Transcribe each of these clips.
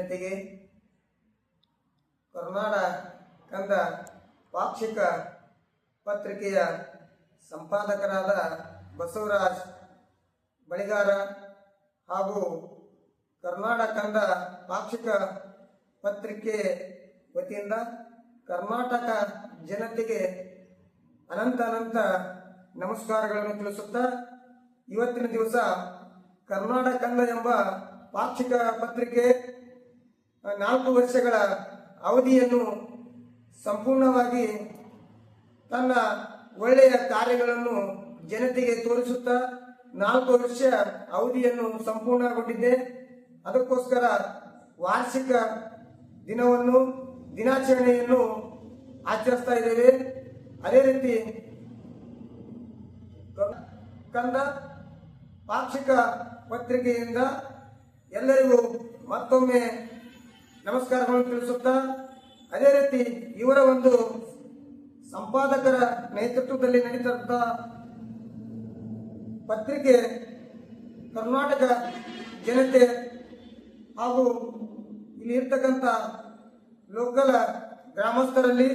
ಜನತೆಗೆ ಕರುನಾಡ ಕಂದ ಪಾಕ್ಷಿಕ ಪತ್ರಿಕೆಯ ಸಂಪಾದಕರಾದ ಬಸವರಾಜ್ ಬಳಿಗಾರ ಹಾಗೂ ಕರ್ನಾಟಕ ಕಂದ ಪಾಕ್ಷಿಕ ಪತ್ರಿಕೆ ವತಿಯಿಂದ ಕರ್ನಾಟಕ ಜನತೆಗೆ ಅನಂತ ನಮಸ್ಕಾರಗಳನ್ನು ತಿಳಿಸುತ್ತಾ, ಇವತ್ತಿನ ದಿವಸ ಕರ್ನಾಟಕ ಕಂದ ಎಂಬ ಪಾಕ್ಷಿಕ ಪತ್ರಿಕೆ 4 ವರ್ಷಗಳ ಅವಧಿಯನ್ನು ಸಂಪೂರ್ಣವಾಗಿ ತನ್ನ ಒಳ್ಳೆಯ ಕಾರ್ಯಗಳನ್ನು ಜನತೆಗೆ ತೋರಿಸುತ್ತಾ 4 ವರ್ಷ ಅವಧಿಯನ್ನು ಸಂಪೂರ್ಣಗೊಂಡಿದೆ. ಅದಕ್ಕೋಸ್ಕರ ವಾರ್ಷಿಕ ದಿನಾಚರಣೆಯನ್ನು ಆಚರಿಸ್ತಾ ಇದ್ದೇವೆ. ಅದೇ ರೀತಿ ಕಂದ ಪಾಕ್ಷಿಕ ಪತ್ರಿಕೆಯಿಂದ ಎಲ್ಲರಿಗೂ ಮತ್ತೊಮ್ಮೆ ನಮಸ್ಕಾರಗಳನ್ನು ತಿಳಿಸುತ್ತಾ, ಅದೇ ರೀತಿ ಇವರ ಒಂದು ಸಂಪಾದಕರ ನೇತೃತ್ವದಲ್ಲಿ ನಡೀತಂತ ಪತ್ರಿಕೆ ಕರ್ನಾಟಕ ಜನತೆ ಹಾಗೂ ಇಲ್ಲಿ ಇರ್ತಕ್ಕಂಥ ಲೋಕಲ್ ಗ್ರಾಮಸ್ಥರಲ್ಲಿ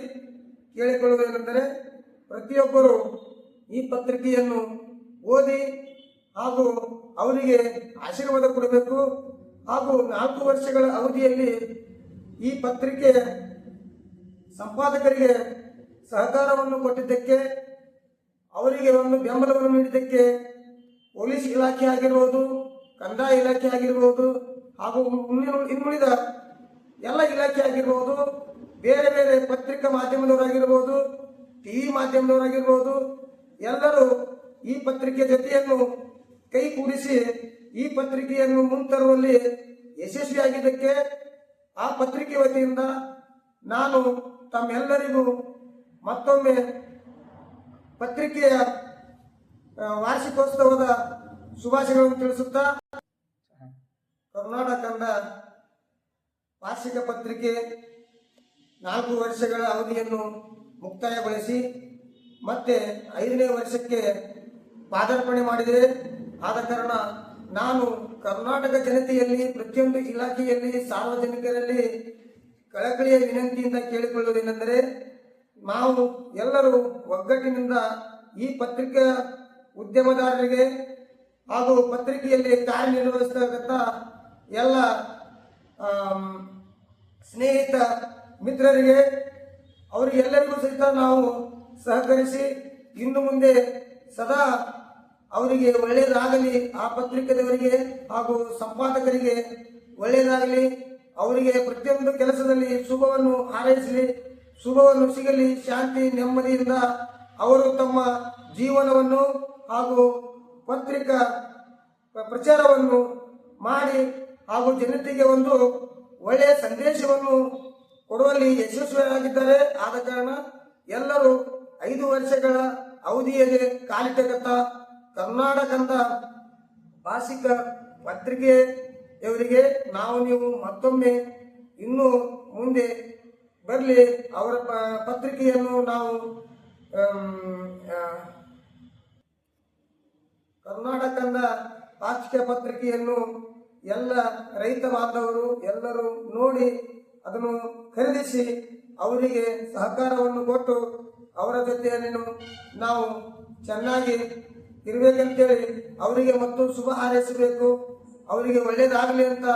ಕೇಳಿಕೊಳ್ಳುವುದೇನೆಂದರೆ, ಪ್ರತಿಯೊಬ್ಬರು ಈ ಪತ್ರಿಕೆಯನ್ನು ಓದಿ ಹಾಗೂ ಅವರಿಗೆ ಆಶೀರ್ವಾದ ಕೊಡಬೇಕು. ಹಾಗೂ 4 ವರ್ಷಗಳ ಅವಧಿಯಲ್ಲಿ ಈ ಪತ್ರಿಕೆ ಸಂಪಾದಕರಿಗೆ ಸಹಕಾರವನ್ನು ಕೊಟ್ಟಿದ್ದಕ್ಕೆ, ಅವರಿಗೆ ಒಂದು ಬೆಂಬಲವನ್ನು ನೀಡಿದ್ದಕ್ಕೆ ಪೊಲೀಸ್ ಇಲಾಖೆ ಆಗಿರ್ಬೋದು, ಕಂದಾಯ ಇಲಾಖೆ ಆಗಿರ್ಬೋದು, ಹಾಗೂ ಇನ್ನುಳಿದ ಎಲ್ಲ ಇಲಾಖೆ ಆಗಿರ್ಬೋದು, ಬೇರೆ ಬೇರೆ ಪತ್ರಿಕಾ ಮಾಧ್ಯಮದವರಾಗಿರ್ಬೋದು, ಟಿವಿ ಮಾಧ್ಯಮದವರಾಗಿರ್ಬೋದು, ಎಲ್ಲರೂ ಈ ಪತ್ರಿಕೆ ಜೊತೆಯನ್ನು ಕೈಗೂಡಿಸಿ ಈ ಪತ್ರಿಕೆಯನ್ನು ಮುಂತರುವಲ್ಲಿ ಯಶಸ್ವಿಯಾಗಿದ್ದಕ್ಕೆ ಆ ಪತ್ರಿಕೆ ವತಿಯಿಂದ ನಾನು ತಮ್ಮೆಲ್ಲರಿಗೂ ಮತ್ತೊಮ್ಮೆ ಪತ್ರಿಕೆಯ ವಾರ್ಷಿಕೋತ್ಸವದ ಶುಭಾಶಯಗಳನ್ನು ತಿಳಿಸುತ್ತಾ, ಕರ್ನಾಟಕ ಕಂದ ವಾರ್ಷಿಕ ಪತ್ರಿಕೆ 4 ವರ್ಷಗಳ ಅವಧಿಯನ್ನು ಮುಕ್ತಾಯಗೊಳಿಸಿ ಮತ್ತೆ 5ನೇ ವರ್ಷಕ್ಕೆ ಪಾದಾರ್ಪಣೆ ಮಾಡಿದೆ. ಆದ ಕಾರಣ ನಾನು ಕರ್ನಾಟಕ ಜನತೆಯಲ್ಲಿ, ಪ್ರತಿಯೊಂದು ಇಲಾಖೆಯಲ್ಲಿ, ಸಾರ್ವಜನಿಕರಲ್ಲಿ ಕಳಕಳಿಯ ವಿನಂತಿಯಿಂದ ಕೇಳಿಕೊಳ್ಳುವುದೇನೆಂದರೆ, ನಾವು ಎಲ್ಲರೂ ಒಗ್ಗಟ್ಟಿನಿಂದ ಈ ಪತ್ರಿಕಾ ಉದ್ಯಮದಾರರಿಗೆ ಹಾಗೂ ಪತ್ರಿಕೆಯಲ್ಲಿ ಕಾರ್ಯನಿರ್ವಹಿಸತಕ್ಕಂಥ ಎಲ್ಲ ಸ್ನೇಹಿತ ಮಿತ್ರರಿಗೆ ಅವರಿಗೆಲ್ಲರಿಗೂ ಸಹಿತ ನಾವು ಸಹಕರಿಸಿ ಇನ್ನು ಮುಂದೆ ಸದಾ ಅವರಿಗೆ ಒಳ್ಳೆಯದಾಗಲಿ, ಆ ಪತ್ರಿಕೆದವರಿಗೆ ಹಾಗೂ ಸಂಪಾದಕರಿಗೆ ಒಳ್ಳೆಯದಾಗಲಿ, ಅವರಿಗೆ ಪ್ರತಿಯೊಂದು ಕೆಲಸದಲ್ಲಿ ಶುಭವನ್ನು ಹಾರೈಸಲಿ, ಶುಭವನ್ನು ಸಿಗಲಿ, ಶಾಂತಿ ನೆಮ್ಮದಿಯಿಂದ ಅವರು ತಮ್ಮ ಜೀವನವನ್ನು ಹಾಗೂ ಪತ್ರಿಕಾ ಪ್ರಚಾರವನ್ನು ಮಾಡಿ ಹಾಗೂ ಜನತೆಗೆ ಒಂದು ಒಳ್ಳೆಯ ಸಂದೇಶವನ್ನು ಕೊಡುವಲ್ಲಿ ಯಶಸ್ವಿಯಾಗಿದ್ದಾರೆ. ಆದ ಕಾರಣ ಎಲ್ಲರೂ 5 ವರ್ಷಗಳ ಅವಧಿಯಲ್ಲಿ ಕಾಲಿಟ್ಟಗತ್ತ ಕರ್ನಾಟಕ ಕಂದ ಭಾಷಿಕ ಪತ್ರಿಕೆಯವರಿಗೆ ನೀವು ಮತ್ತೊಮ್ಮೆ ಇನ್ನು ಮುಂದೆ ಬರಲಿ. ಅವರ ಪತ್ರಿಕೆಯನ್ನು ನಾವು ಕರ್ನಾಟಕ ಕಂದ ಭಾಷಿಕ ಪತ್ರಿಕೆಯನ್ನು ಎಲ್ಲ ರೈತ ಬಾಂಧವರು ಎಲ್ಲರೂ ನೋಡಿ ಅದನ್ನು ಖರೀದಿಸಿ ಅವರಿಗೆ ಸಹಕಾರವನ್ನು ಕೊಟ್ಟು ಅವರ ಜೊತೆಯಲ್ಲಿ ನಾವು ಚೆನ್ನಾಗಿ ಇರಬೇಕಂತೇಳಿ ಅವರಿಗೆ ಮತ್ತು ಶುಭ ಹಾರೈಸಬೇಕು. ಅವರಿಗೆ ಒಳ್ಳೇದಾಗಲಿ ಅಂತ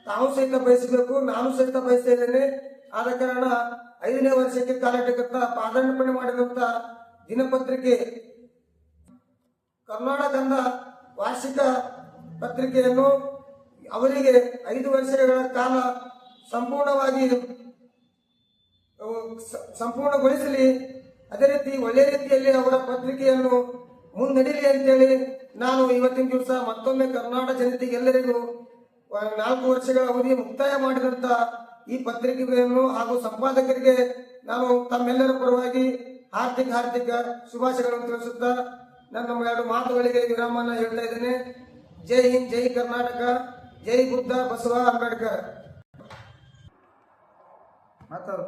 ತಾವು ಸಹಿತ ಬಯಸಬೇಕು, ನಾನು ಸಹಿತ ಬಯಸ್ತಾ ಇದ್ದೇನೆ. ಆದ ಕಾರಣ 5ನೇ ವರ್ಷಕ್ಕೆ ಕಾಲಿಟ್ಟಕ್ಕಂತ ಪಾದಾರ್ಪಣೆ ಮಾಡಿದಂತ ದಿನಪತ್ರಿಕೆ ಕರ್ನಾಟಕ ಕಂದ ವಾರ್ಷಿಕ ಪತ್ರಿಕೆಯನ್ನು ಅವರಿಗೆ 5 ವರ್ಷಗಳ ಕಾಲ ಸಂಪೂರ್ಣಗೊಳಿಸಲಿ. ಅದೇ ರೀತಿ ಒಳ್ಳೆಯ ರೀತಿಯಲ್ಲಿ ಅವರ ಪತ್ರಿಕೆಯನ್ನು ಮುನ್ನಡೆಯಲಿ ಅಂತೇಳಿ ನಾನು ಇವತ್ತಿನ ದಿವಸ ಮತ್ತೊಮ್ಮೆ ಕರ್ನಾಟಕ ಜನತೆಗೆ ಎಲ್ಲರಿಗೂ 4 ವರ್ಷಗಳ ಅವಧಿ ಮುಕ್ತಾಯ ಮಾಡಿದಂತ ಈ ಪತ್ರಿಕೆಗಳನ್ನು ಹಾಗೂ ಸಂಪಾದಕರಿಗೆ ನಾನು ತಮ್ಮೆಲ್ಲರ ಪರವಾಗಿ ಹಾರ್ದಿಕ ಶುಭಾಶಯಗಳನ್ನು ತಿಳಿಸುತ್ತಾ ನನ್ನ 2 ಮಾತುಗಳಿಗೆ ವಿರಾಮನ ಹೇಳ್ತಾ ಇದ್ದೇನೆ. ಜೈ ಹಿಂದ್, ಜೈ ಕರ್ನಾಟಕ, ಜೈ ಬುದ್ಧ ಬಸವ ಅಂಬೇಡ್ಕರ್. ಮಾತಾಡ